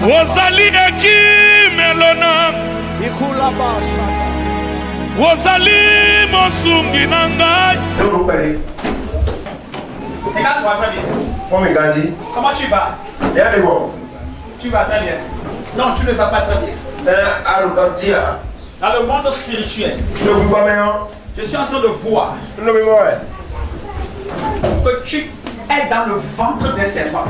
Wozali eki melona Wozali mosungi nangai. Regarde-moi très bien. Comment tu vas? Tu vas très bien. Non, tu ne vas pas très bien. Dans le monde spirituel, je suis en train de voir que tu es dans le ventre des serpents.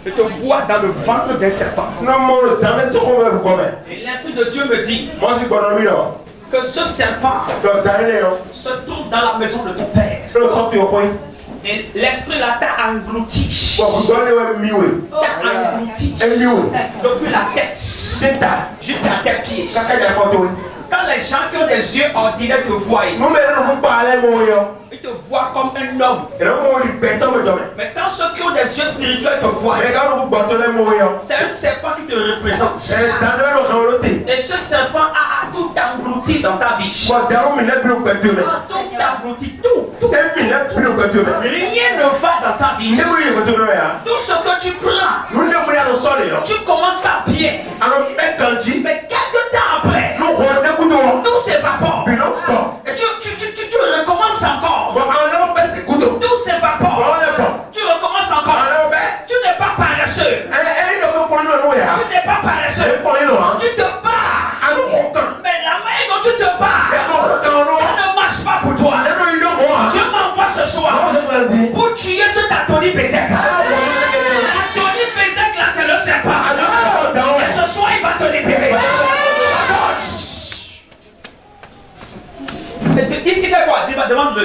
Je te vois dans le ventre des serpents. Et l'Esprit de Dieu me dit que ce serpent se trouve dans la maison de ton père. Et l'esprit là t'a englouti. T'a englouti. Depuis la tête jusqu'à tes pieds. Quand les gens qui ont des yeux ordinaires te voient, ils te voient comme un homme. Mais quand ceux qui ont des yeux spirituels te voient, c'est un serpent qui te représente. Et ce serpent a tout englouti dans ta vie. Tout englouti, tout. Rien ne va dans ta vie. Tout ce que tu prends, tu commences à pied. Mais quelques temps après, tout s'évapore. Et tu recommences encore. Tout s'évapore. Tu recommences encore. Tu n'es pas paresseux. Tu n'es pas paresseux. Tu te bats. Mais la main dont tu te bats, ça ne marche pas pour toi. Dieu m'envoie ce soir pour tuer ce Tony Bezek. Tony Bezek là, c'est le serpent. Et ce soir, il va te libérer. Il fait quoi? Demande-le.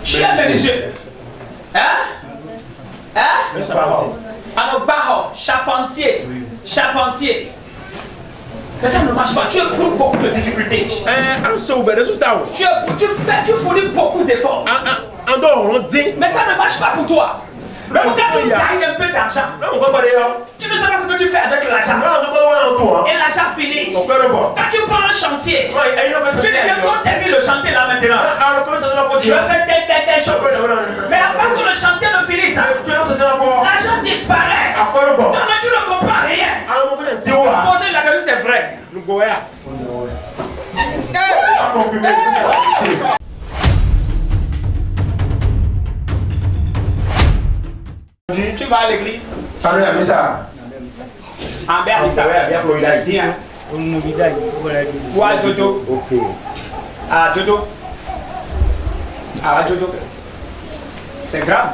Tu as fait les yeux. Alors, Baho, charpentier. Mais ça ne marche pas. Tu éprouves beaucoup de difficultés. Tu fournis beaucoup d'efforts. Mais ça ne marche pas pour toi. Même quand tu gagnes un peu d'argent, tu ne sais pas ce que tu fais avec l'argent. Et l'argent finit. Quand tu prends un chantier, tu dis que si on termine le chantier là maintenant, je vais faire telle chose. Mais avant que le chantier ne finisse, l'argent disparaît. Non, mais tu ne comprends rien. Poser la question, c'est vrai. Tu vas à l'église? En Berlissa. Ou à Jodo? À Jodo? À Jodo? C'est grave.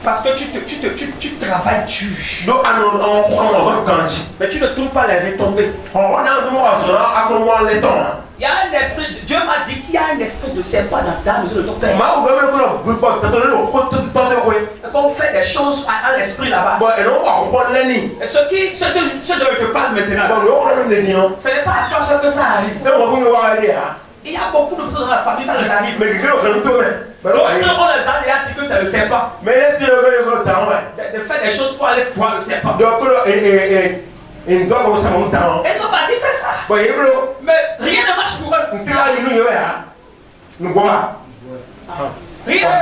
Parce que tu travailles dur. Mais tu ne trouves pas les retombées. Il y a un esprit, Dieu m'a dit qu'il y a un esprit de serpent dans la maison de ton père. On fait des choses à l'esprit là-bas. Et ce dont je te parle maintenant, ce n'est pas à toi seul que ça arrive. Il y a beaucoup de personnes dans la famille, ça les arrive. D'autres, on les a déjà dit que c'est le serpent. De faire des choses pour aller voir le serpent. Ils sont partis faire ça. Mais rien ne marche pour eux. Rien ne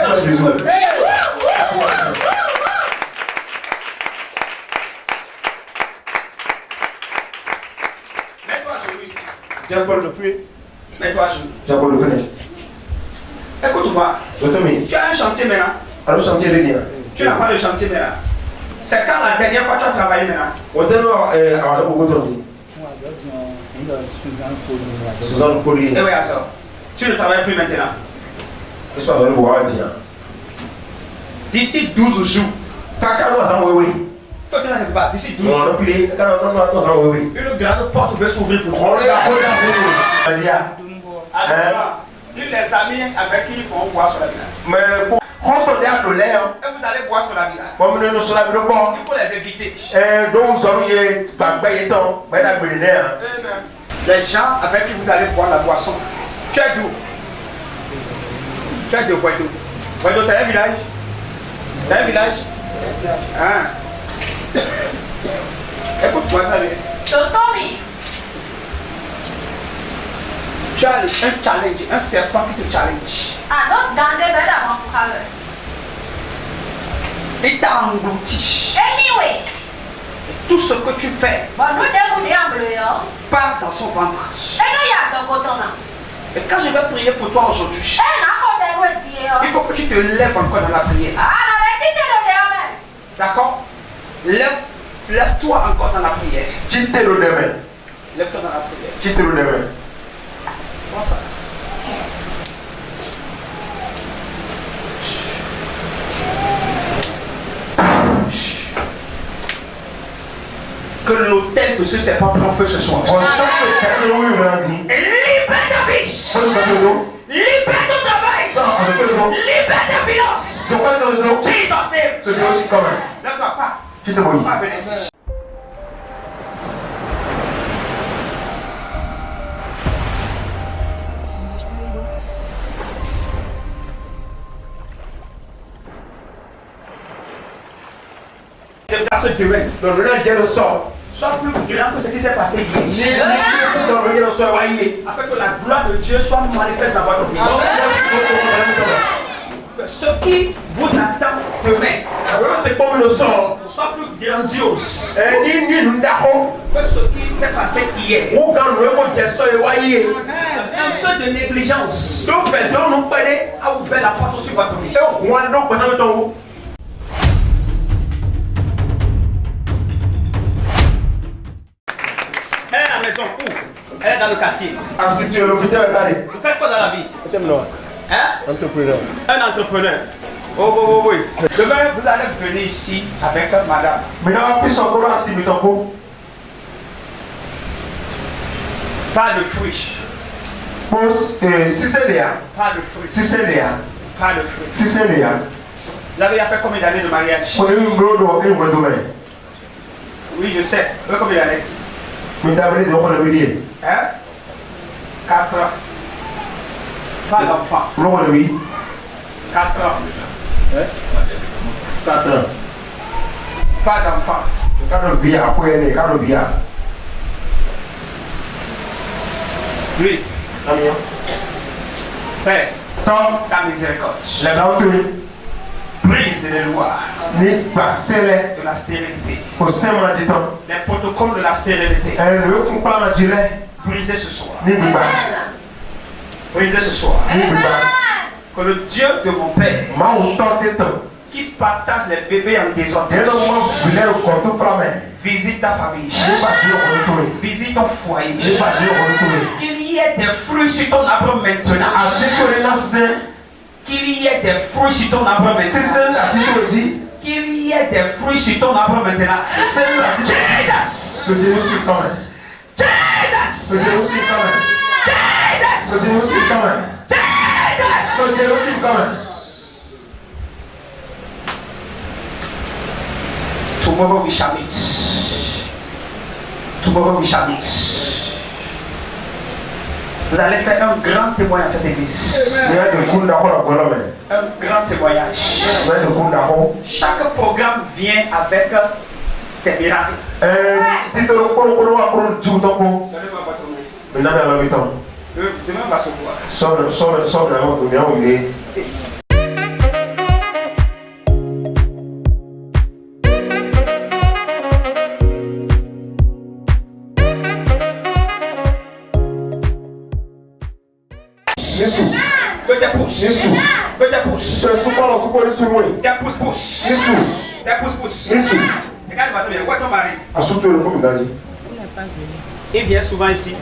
marche pour eux. Mets-toi à genoux ici. Mets-toi à genoux. Écoute-moi. Tu as un chantier maintenant. Tu n'as pas de chantier maintenant. C'est quand la dernière fois tu as travaillé maintenant? Et oui, ça. Tu ne travailles plus maintenant. D'ici 12 jours. Faut bien aller pas. D'ici 12 jours. Une grande porte va s'ouvrir pour toi. Alors, les amis avec qui ils font boire sur la villa. Et vous allez boire sur la villa. Il faut les éviter. Les gens avec qui vous allez boire la boisson. Tu es d'où? Tu es de Boido. Boido, c'est un village? C'est un village? Ah. Écoute-moi, ça vient. Tu as un challenge, un serpent qui te challenge. Il t'a englouti. Anyway. Tout ce que tu fais part dans son ventre. Et quand je vais prier pour toi aujourd'hui, il faut que tu te lèves encore dans la prière. D'accord? Lève-toi encore dans la prière. Lève-toi dans la prière. Comment ça? Que l'autel de ce serpent prenne feu ce soir. Et libère ta fils. Libère ton travail. Libère ta finance. Jesus name. Lève-toi pas. Pas venir ici. Dans ce domaine, sois plus grand que ce qui s'est passé hier. Afin que la gloire de Dieu soit manifeste dans votre vie. Que ce qui vous attend demain soit plus grandiose que ce qui s'est passé hier. Un peu de négligence a ouvert la porte sur votre vie. Elle est à la maison où? Elle est dans le quartier. Vous faites quoi dans la vie? Hein? Entrepreneur. Un entrepreneur. Oh, oui. Demain, vous allez venir ici avec madame. Pas de fruits. Pas de fruits. Pas de fruits. Vous avez fait combien d'années de mariage? Oui, je sais. Vous avez combien d'années? Hein? 4 ans. Pas d'enfant. 4 ans. 4 ans. Pas d'enfant. Lui. Fais ta miséricorde. Brise les lois de la stérilité. Les protocoles de la stérilité. Brisez ce soir. Brisez ce soir. Que le Dieu de mon Père, qui partage les bébés en désordre, visite ta famille, visite ton foyer, qu'il y ait des fruits sur ton arbre maintenant. Qu'il y ait des fruits sur ton arbre maintenant. Qu'il y ait des fruits sur ton arbre maintenant. Jesus! Tomorrow we shall meet. Tomorrow we shall meet. Vous allez faire un grand témoignage à cette église. Un grand témoignage. Chaque programme vient avec des miracles. Donnez-moi votre main. Demain on va se voir. Que tes pouces. Que tes pouces. Tes pouces. Tes pouces. Regarde ma où est ton mari? Il vient souvent ici.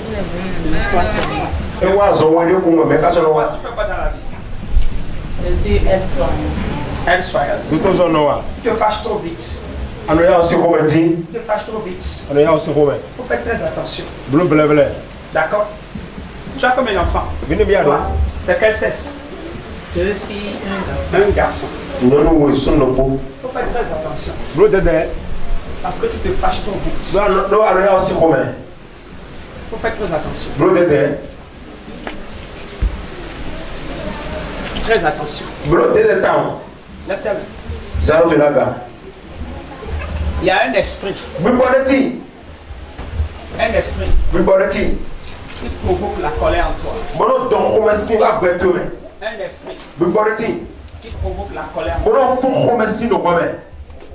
Tu fais quoi dans la vie? Je suis aide-soignante. Aide-soignante. Tu te fâches trop vite. Tu te fâches trop vite. Il faut faire très attention. D'accord? Tu as combien d'enfants? C'est quel sexe? 2 filles, Un garçon. Il faut faire très attention. Parce que tu te fâches trop vite. Il faut faire très attention. Très attention. Lève ta main. Il y a un esprit. Un esprit qui provoque la colère en toi. Un esprit qui provoque la colère.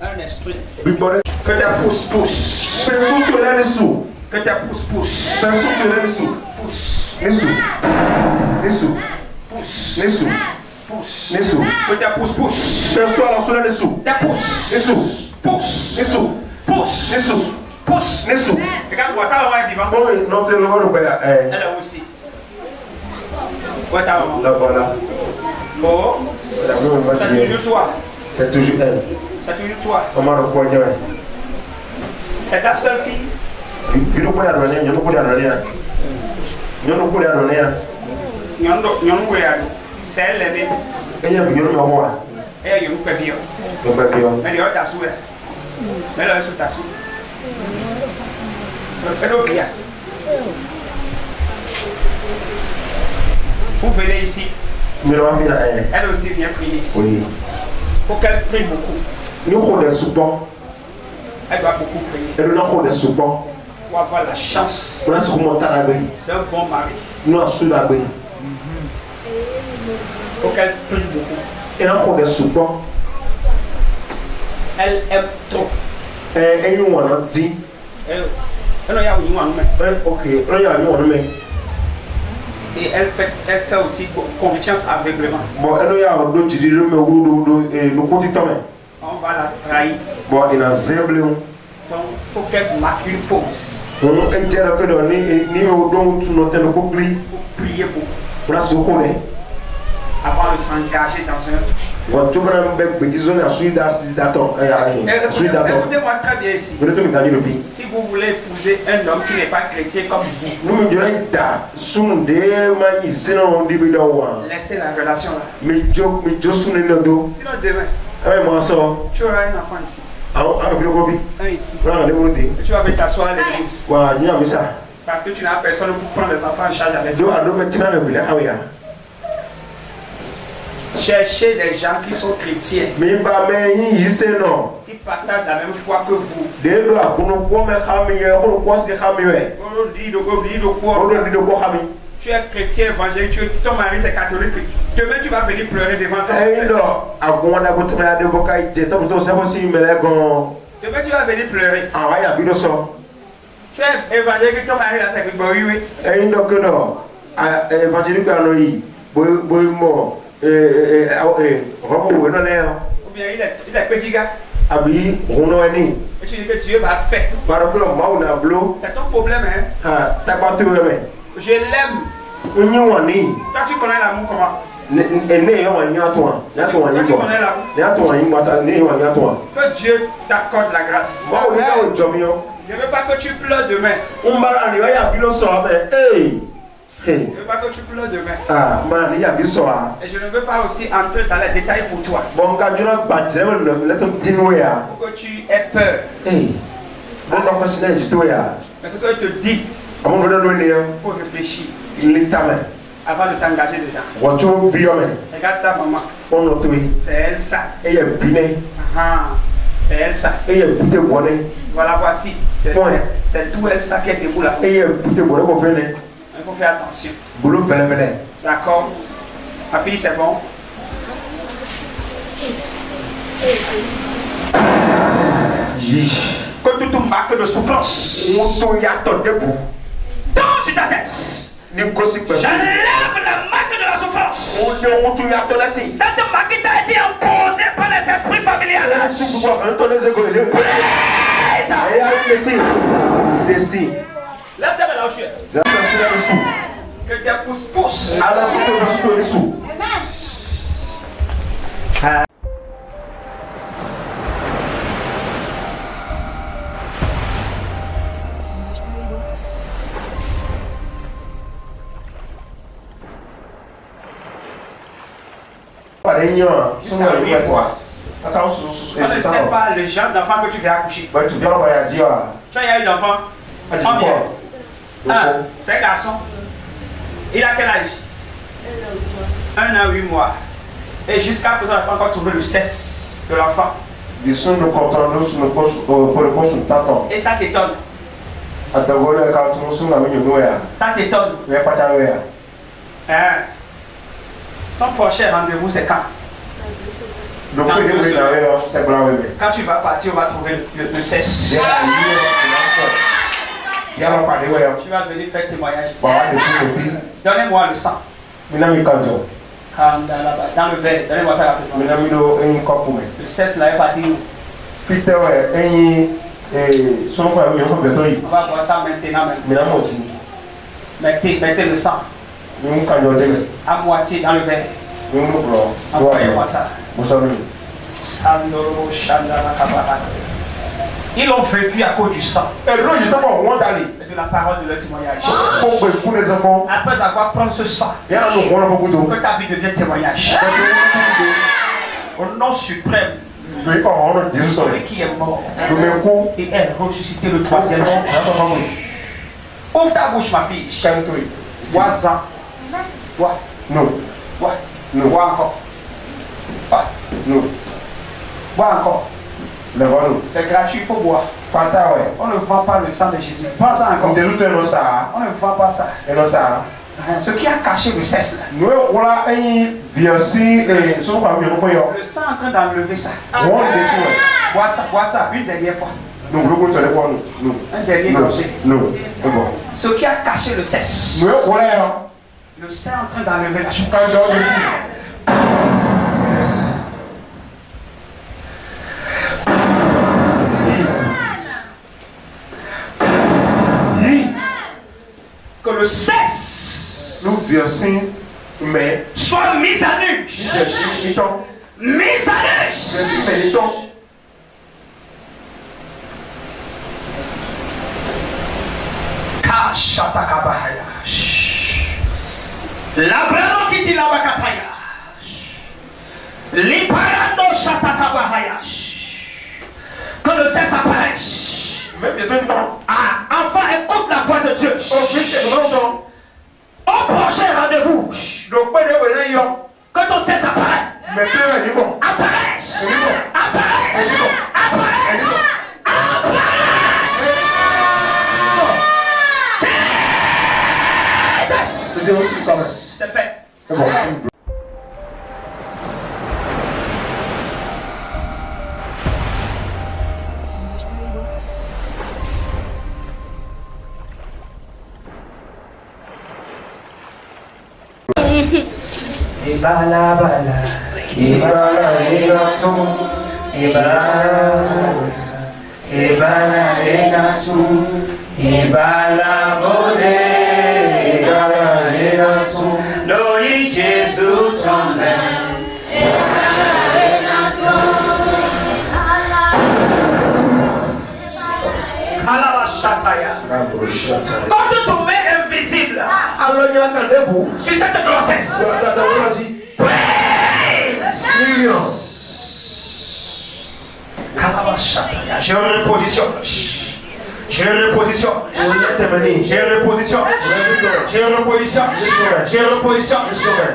Un esprit. Que ta pousse-pousse. Que ta pousse-pousse. Pousse. Pousse. Pousse. Que ta pousse-pousse. Ta pousse. Pousse. Pousse. Regarde, ta maman est vivante. Elle est aussi. Où est ta maman? Là, voilà. Oh. C'est toujours toi. C'est toujours elle. C'est toujours toi. Maman, le poids, C'est ta seule fille. Vino pour la donner, il y a beaucoup d'années. Il y a beaucoup d'années. C'est elle l'aînée. Et il y a beaucoup de voir. Et il y a beaucoup de vieux. Mais il y a ta soupe. Mais là, c'est ta soupe. Pédophile. Vous venez ici. Elle aussi vient prier ici. Oui. Il faut qu'elle prie beaucoup. Nous avons des soupons. Elle doit beaucoup prier. Et nous avons des soupons. Pour avoir la chance d'un bon mari. Nous avons la baie. Il faut qu'elle prie beaucoup. Et nous avons des soupons. Elle aime trop. Et nous avons dit. Ok, et elle fait aussi confiance aveuglément. Bon, On va la trahir. Bon, il a zéblé. Donc, il faut qu'elle marque une pause. Pour Prier beaucoup. Avant de s'engager dans un. Écoutez-moi très bien ici. Si vous voulez épouser un homme qui n'est pas chrétien comme vous, laissez la relation là. Sinon demain, tu auras un enfant ici. Un ici. Et tu vas venir t'asseoir à l'église. Parce que tu n'as personne pour prendre les enfants en charge avec toi. Cherchez des gens qui sont chrétiens, qui partagent la même foi que vous. Tu es chrétien évangélique, ton mari c'est catholique. Demain tu vas venir pleurer devant toi. Demain tu vas venir pleurer. Tu es évangélique, ton mari là c'est oui. Ou bien il est petit gars. Et tu dis que Dieu va faire. C'est ton problème, hein? Je l'aime. Toi tu connais l'amour comment? Que Dieu t'accorde la grâce. Je ne veux pas que tu pleures demain. Je ne veux pas que tu pleures demain. Et je ne veux pas aussi entrer dans les détails pour toi. Pour que tu aies peur. Mais ce que je te dis, il faut réfléchir avant de t'engager dedans. Regarde ta maman. C'est elle ça. C'est elle ça. Voilà, voici. C'est tout elle ça qui est debout là. Il faut faire attention. D'accord. Ma fille, c'est bon. Que toute marque de souffrance tombe sur ta tête. J'enlève la marque de la souffrance. Cette marque t'a été imposée par les esprits familiales. Lève ta main là où tu es. Que tes pouces poussent. Je ne sais pas le genre d'enfant que tu vas accoucher. Tu as eu d'enfant? Combien? C'est un garçon. Il a quel âge? 1 an, 8 mois. Et jusqu'à présent, on n'a pas encore trouvé le sexe de l'enfant. Et ça t'étonne? Ça t'étonne? Ton prochain rendez-vous, c'est quand? Quand tu vas partir, on va trouver le cesse. Tu vas venir faire témoignage ici. Donnez-moi le sang. Dans le verre, donnez-moi ça rapidement. Le cesse là est parti où? On va voir ça maintenant. Mettez le sang à moitié dans le verre. Envoyez-moi ça. Ils ont vécu à cause du sang et de la parole de leur témoignage. Après avoir pris ce sang, que ta vie devienne témoignage. Au nom suprême, celui qui est mort et est ressuscité le 3e jour. Ouvre ta bouche, ma fille. Bois ça. Bois. Non. Bois. Non. Bois encore. Bois. Non. Bois encore. C'est gratuit, il faut boire. On ne vend pas le sang de Jésus. Prends ça encore. On ne vend pas ça. Ce qui a caché le cesse là. Le sang est en train d'enlever ça. Bois ça une dernière fois. Un dernier gorgée. Ce qui a caché le cesse. Le sang est en train d'enlever la chose. Que le cesse soit mis à nu. Mis à nu. Kashatakabahaya. Labrano kiti labakataya. Liparando shatakabahaya. Que le cesse apparaisse. Enfin, écoute la voix de Dieu. Au prochain rendez-vous, que ton cesse apparaisse. Apparaisse. C'est fait. Quand ton main invisible sur cette grossesse, je repositionne.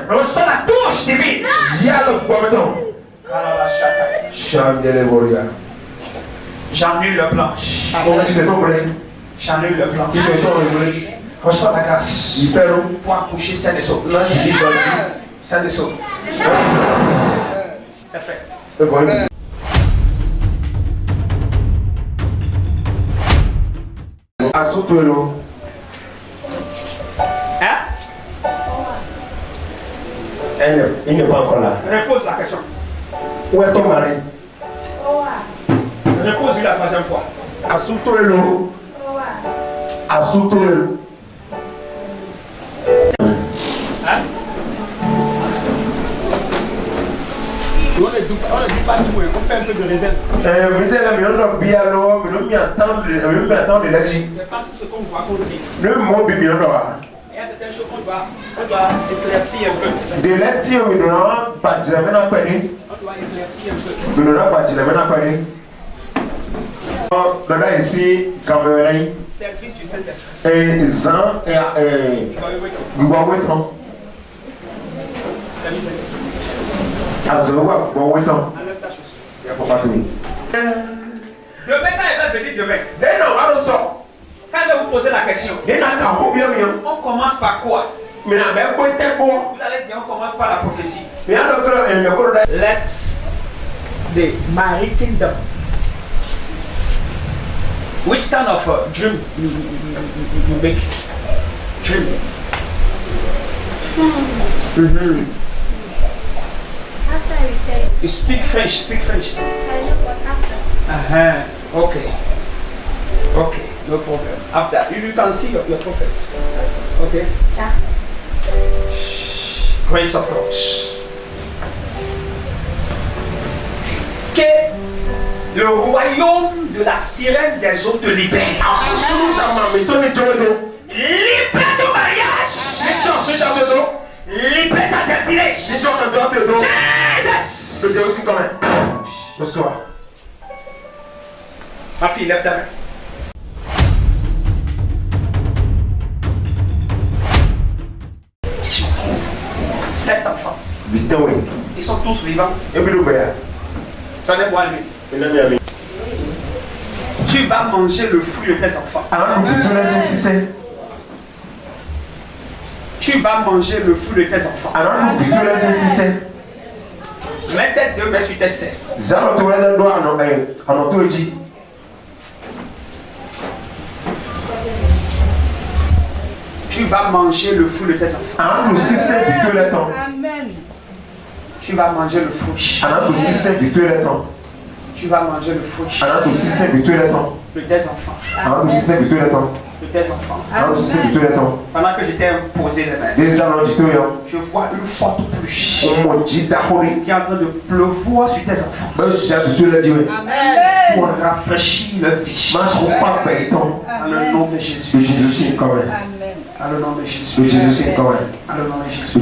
Reçois la touche divine. J'annule le planche. J'annule le planche. Reçois la grâce pour accoucher sain et sauf. Sain et sauf. C'est fait. Hein? Il n'est pas encore là. Repose la question. Où est ton mari? Repose-lui la troisième fois. Asutolo. Hein? On ne dit pas tout, on fait un peu de réserve. C'est pas tout ce qu'on voit qu'on dit. Il y a certaines choses qu'on doit éclaircir un peu. On doit éclaircir un peu. Service du Saint-Esprit. Service du Saint-Esprit. Enlève ta chaussure. Demain, quand elle va venir demain, quand elle va vous poser la question, on commence par quoi? Vous allez dire on commence par la prophétie. Let the Marie Kingdom. Which kind of dream you make? Dream. After I retire, You speak French, speak French. I know what after. Okay. Okay, no problem. After, you can see your prophets. Okay? Yeah. Grace of God. Que le royaume de la sirène des eaux te libère. Libère ton mariage. Libère ta destinée. Je dis aussi quand même. Bonsoir. Ma fille, lève ta main. Sept enfants. Ils sont tous vivants. Donnez-moi lui. Tu vas manger le fruit de tes enfants. Tu vas manger le fruit de tes enfants. Mets tes 2 mains sur tes seins. Tu vas manger le fruit de tes enfants. Amen. Tu vas manger le fruit. Tu vas manger le fruit de tes enfants. De tes enfants. Pendant que j'étais imposé les mains, je vois une forte pluie qui est en train de pleuvoir sur tes enfants. Amen. Pour rafraîchir leur vie. Dans le nom de Jésus. Amen. Dans le nom de Jésus. Dans le nom de Jésus.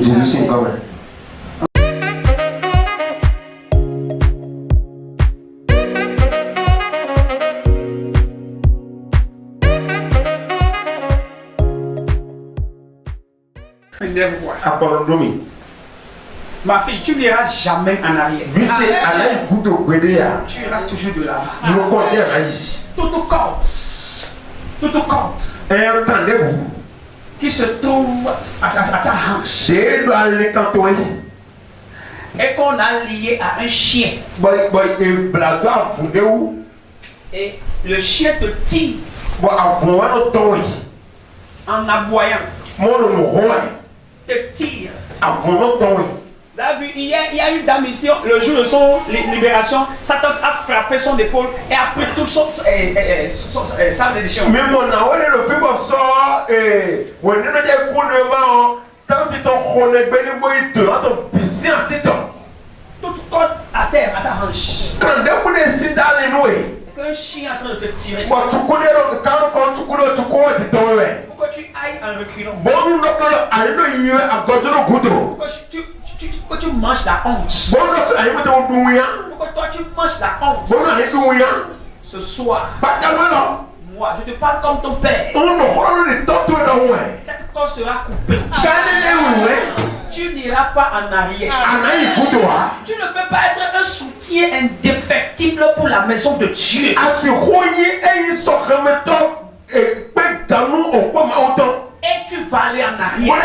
Ma fille, tu n'iras jamais en arrière. Tu iras toujours de l'avant. Toute corde qui se trouve à ta hanche et qu'on a lié à un chien. Et le chien te tire en aboyant. Te tire. Vous avez vu, il y a une dame ici, le jour de son libération, Satan a frappé son épaule et a pris tout son sabre de déchets. Mais mon aoué, le plus beau sort, et on est dans pour le vent, tant que ton collègue béni, il te rend ton piscine à 7 ans. Toute corde à terre, à ta hanche. Quand on est si dans les noués, qu'un chien est en train de te tirer. tu connais quand tu connais, tu connais, tu connais. Pourquoi tu ailles en reculant? Bon, nous allons à côté de couteau. Pourquoi tu manges la once? Bon, nous allons à douille. Pourquoi toi tu manges la once? Bon, nous allons ce soir, moi, je te parle comme ton père. Cette corde sera coupée. Tu n'iras pas en arrière. Tu ne peux pas être un soutien indéfectible pour la maison de Dieu. Et tu vas aller en arrière.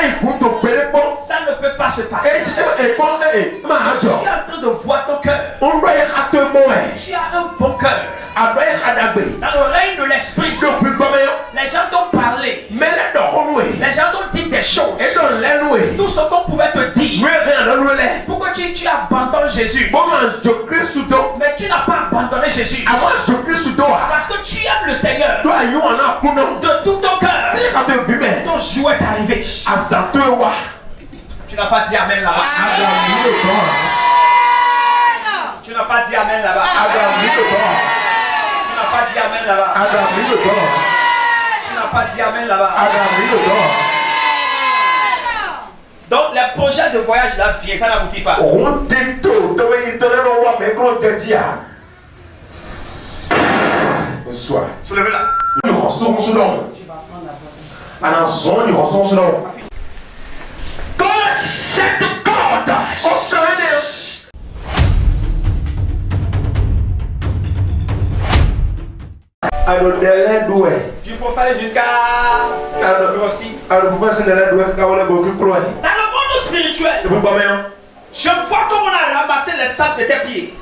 Ça ne peut pas se passer. Tu es en train de voir ton cœur. Tu as un bon cœur. Dans le règne de l'esprit, les gens t'ont parlé. Les gens t'ont dit des choses. Tout ce qu'on pouvait te dire. Pourquoi tu abandonnes Jésus? Mais tu n'as pas abandonné Jésus. Parce que tu aimes le Seigneur de tout ton cœur. Ton jour est arrivé. Tu n'as pas dit Amen là-bas. Tu n'as pas dit Amen là-bas. Tu n'as pas dit Amen là-bas. Tu n'as pas dit Amen là-bas. Donc les projets de voyage là viennent, ça n'aboutit pas. Soulevez-la. Tu vas prendre la voix. Que cette corde du prophète jusqu'à aussi. Dans le monde spirituel, Je vois comment on a ramassé les sacs de tes pieds.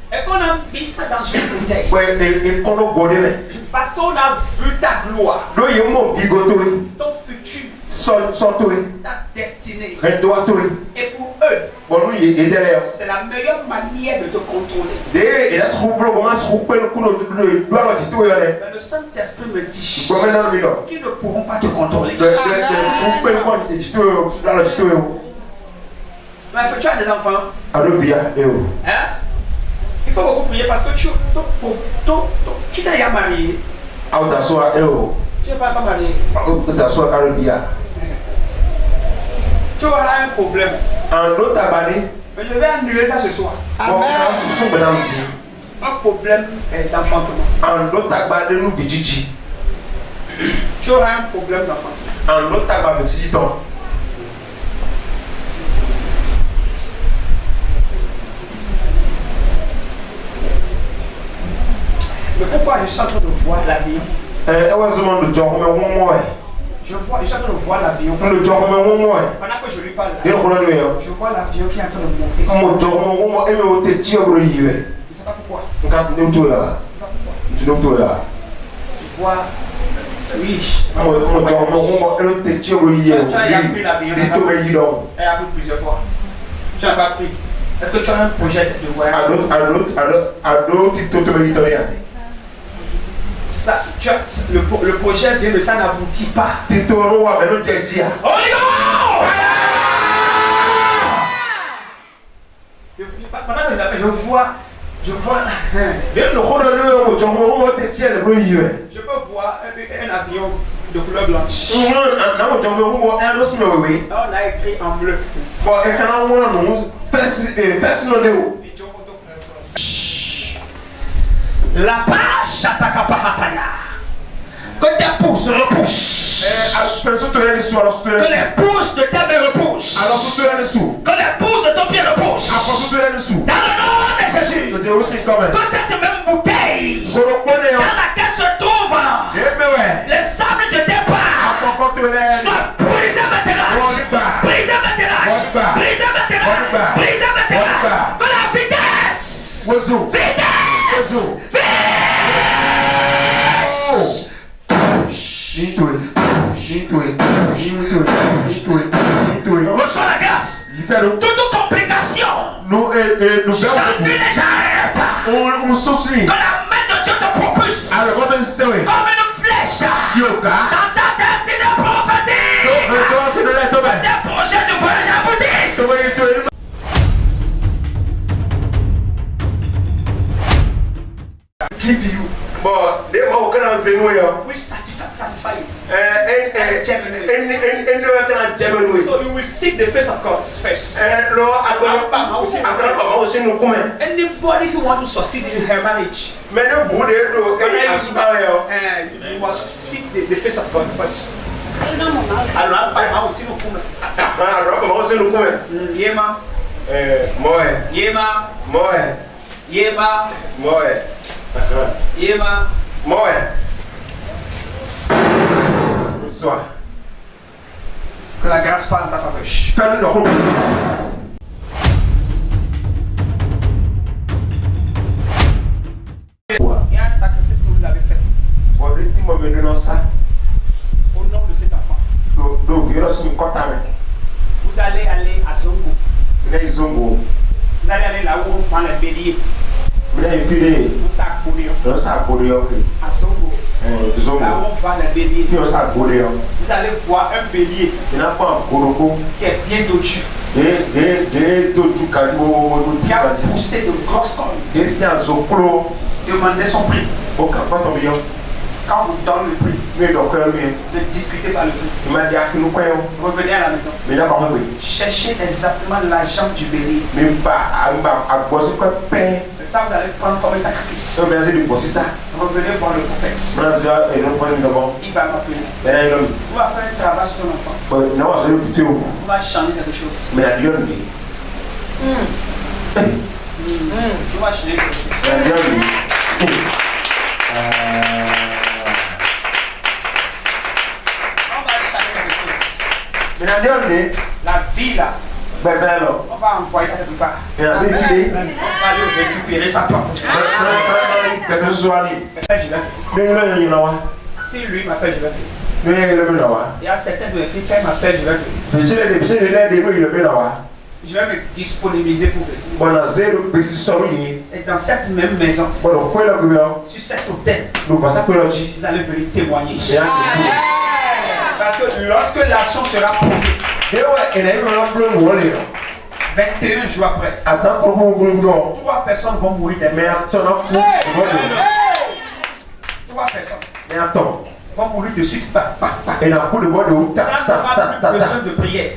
Et qu'on a mis ça dans une bouteille. Parce qu'on a vu ta gloire. Ton futur. Ta destinée. Et pour eux, c'est la meilleure manière de te contrôler. Mais le Saint-Esprit me dit qu'ils ne pourront pas te contrôler. Mais tu as des enfants. Hein? Il faut beaucoup prier parce que tu t'es déjà marié. Tu n'es pas marié. Tu auras un problème. Mais je vais annuler ça ce soir. Amen. Un problème d'enfantement. Tu auras un problème d'enfantement. Mais pourquoi je suis en train de voir l'avion? Je suis en train de voir l'avion. Pendant que je lui parle, je vois l'avion qui est en train de monter. Je ne sais pas pourquoi. Je vois. Oui. Tu as pris l'avion. Elle a pris plusieurs fois. Tu n'as pas pris. Est-ce que tu as un projet de voyage? Ça, le projet vient mais ça n'aboutit pas. Je vois. Je peux voir un avion de couleur blanche. On a écrit en bleu. La page Atakapahataya. Que tes pouces repoussent. Que les pouces de ta main repoussent. Que les pouces de ton pied repoussent. Dans le nom de Jésus. Que cette même bouteille dans laquelle se trouve les sables de départ soit brisé maintenant. Brisé maintenant. Brisé maintenant. Brisé maintenant. Que la vitesse. Reçois la grâce. Toute complication. J'ennuie les j'arrête. Que la main de Dieu te propulse. Comme une flèche. Dans ta destinée prophétique. Tes projets de voyage aboutissent. Give you. We satisfy you. So you will seek the face of God first. Anybody who wants to succeed in her marriage, you must seek the face of God first. Yema. Yema. Yema. Yema. Bonsoir. Que la grâce parle en ta faveur. Il y a un sacrifice que vous avez fait au nom de cet enfant. Vous allez aller à Zongo. Vous allez aller là où on vend les béliers. À Zongo. Là où on vend les béliers. Vous allez voir un bélier qui est bien dotu. Qui a poussé de grosses cornes. Demandez son prix. Quand vous donnez le prix, ne discutez pas le prix. Revenez à la maison. Cherchez exactement l'argent du bélier. C'est ça que vous allez prendre comme un sacrifice. Revenez voir le prophète. Il va m'appeler. On va faire un travail sur ton enfant. On va changer quelque chose. On va changer quelque chose. La vie là, On va envoyer ça quelque part. Et ainsi, On va aller récupérer sa porte. Si lui m'appelle, je vais venir. Il y a certains de mes fils qui m'appellent, je vais venir. Je vais me disponibiliser pour venir. Et dans cette même maison, sur cet hôtel, vous allez venir témoigner. Parce que lorsque l'action sera posée, 21 jours après, 3 personnes vont mourir des mères. 3 personnes vont mourir de suite. Ça n'aura plus besoin de prière.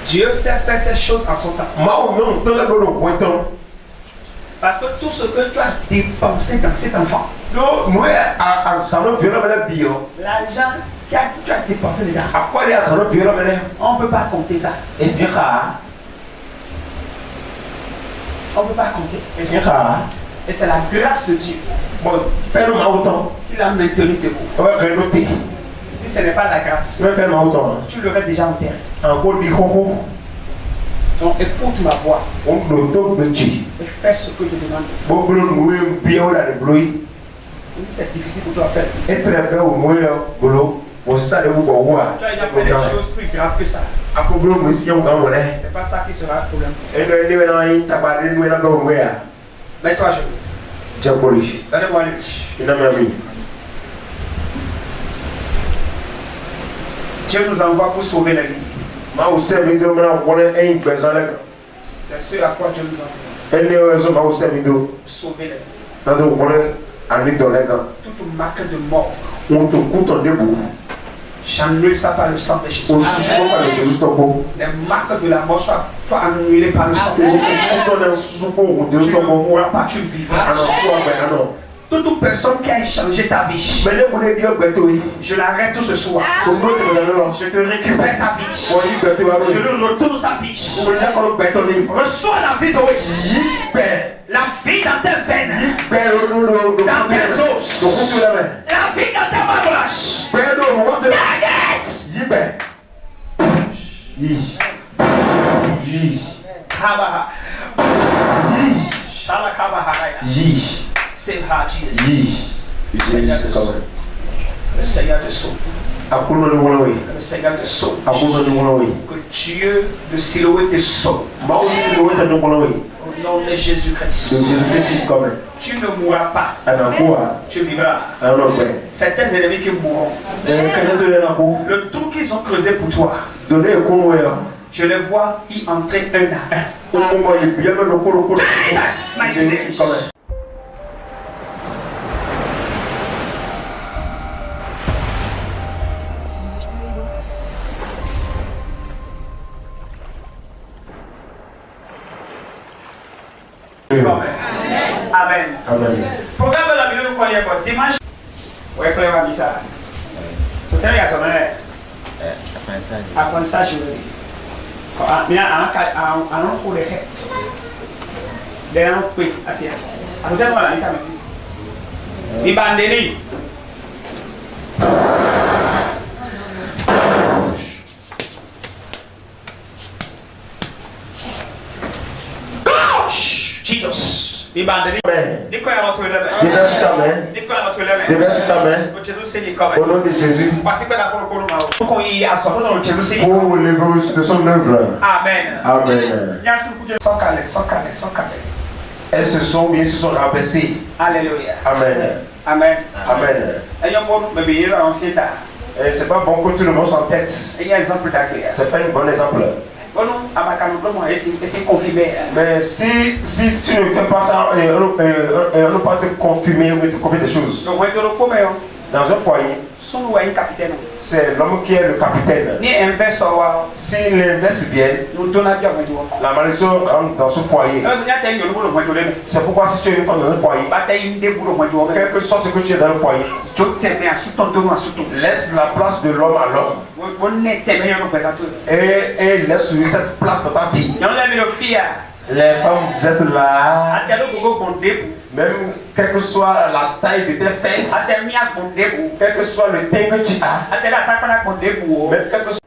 Dieu sait faire ces choses en son temps. Parce que tout ce que tu as dépensé dans cet enfant, l'argent que tu as dépensé dedans, on ne peut pas compter ça. On ne peut pas compter. Et c'est la grâce de Dieu qui l'a maintenu debout. Si ce n'est pas la grâce, tu l'aurais déjà enterré. Donc écoute ma voix et fais ce que je demande. C'est difficile pour toi à faire. Tu as déjà fait des choses plus graves que ça. C'est pas ça qui sera le problème. Mets-toi à genoux. Donnez-moi lui. Dieu nous envoie pour sauver la vie. C'est ce à quoi Dieu nous envoie. Sauver la vie. Toute marque de mort, j'annule ça par le sang de Jésus. Les marques de la mort soient annulées par le sang de Jésus. Tu ne mourras pas, tu vivras. Toute personne qui a échangé ta vie, je l'arrête tout ce soir. Je te récupère ta vie. Je lui retourne sa vie. Reçois la vie, Zoé. La vie dans tes veines, dans tes os, la vie dans ta mambrache. Kabaha. Shalakabaharaya. Save her, Jesus. Le Seigneur te sauve. Le Seigneur te sauve. Que Dieu de Siloé te sauve. Au nom de Jésus-Christ. Tu ne mourras pas. Tu vivras. Certains ennemis qui mourront. Le trou qu'ils ont creusé pour toi, je les vois y entrer un à un. Jesus, my goodness. Amen. Programme de la Bible nous connaît pas. Dimanche. Ouais, comment on va dire ça? Tout à l'heure, apprentissage juridique. Mais on cours les on peut assis. À tout à l'heure, on a dit ça. Il va en Jesus. Amen. Au nom de Jésus. Pour l'évolution de son œuvre. Amen. Elles se sont rabaissées. Alléluia. Amen. Et c'est pas bon que tout le monde s'entête. C'est pas un bon exemple. Mais si tu ne fais pas ça, on ne peut pas te confirmer ou te confirmer des choses. Dans un foyer, c'est l'homme qui est le capitaine. Si l'inverse vient, la malédiction rentre dans ce foyer. C'est pourquoi si tu es une femme dans un foyer, quel que soit ce que tu es dans le foyer, laisse la place de l'homme à l'homme. Et laisse cette place dans ta vie. Les femmes, vous êtes là. Même quelle que soit la taille de tes fesses, quel que soit le teint que tu as, même quel que soit